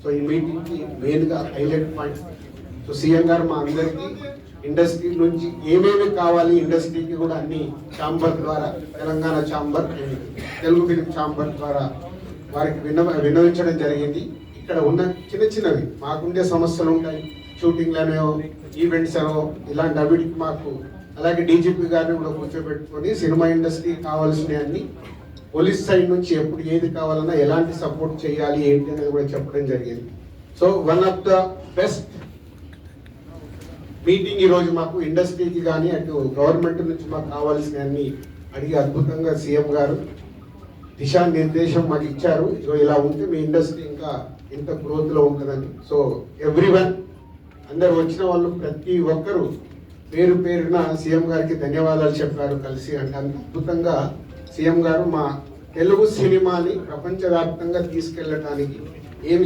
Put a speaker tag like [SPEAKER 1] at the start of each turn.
[SPEAKER 1] So ఈ మీటింగ్కి మెయిన్గా హైలైట్ పాయింట్. సో సీఎం గారు మా అందరికీ ఇండస్ట్రీ నుంచి ఏమేమి కావాలి, ఇండస్ట్రీకి కూడా అన్ని ఛాంబర్ ద్వారా, Telangana chamber and Telugu film chamber ద్వారా వారికి విన్నవించడం జరిగింది. ఇక్కడ ఉన్న చిన్న చిన్నవి మాకుండే సమస్యలు ఉంటాయి, షూటింగ్లనో ఈవెంట్స్ అనో ఇలాంటి అవిటికి మాకు, అలాగే డీజీపీ గారిని కూడా కూర్చోబెట్టుకొని సినిమా ఇండస్ట్రీ కావాల్సినవి అన్ని, పోలీస్ సైడ్ నుంచి ఎప్పుడు ఏది కావాలన్నా ఎలాంటి సపోర్ట్ చేయాలి ఏంటి అనేది కూడా చెప్పడం జరిగింది. So one of the best meeting ఈరోజు మాకు ఇండస్ట్రీకి కానీ అటు గవర్నమెంట్ నుంచి మాకు కావాల్సినవన్నీ అడిగి అద్భుతంగా సీఎం గారు దిశానిర్దేశం మాకు ఇచ్చారు. సో ఇలా ఉంటే మీ ఇండస్ట్రీ ఇంకా ఇంత గ్రోత్లో ఉంటుందని. సో ఎవ్రీవన్, అందరు వచ్చిన వాళ్ళు ప్రతి ఒక్కరూ పేరు పేరున సీఎం గారికి ధన్యవాదాలు చెప్పారు కలిసి. అంటే అంత అద్భుతంగా సీఎం గారు మా తెలుగు సినిమాని ప్రపంచవ్యాప్తంగా తీసుకెళ్ళటానికి ఏమి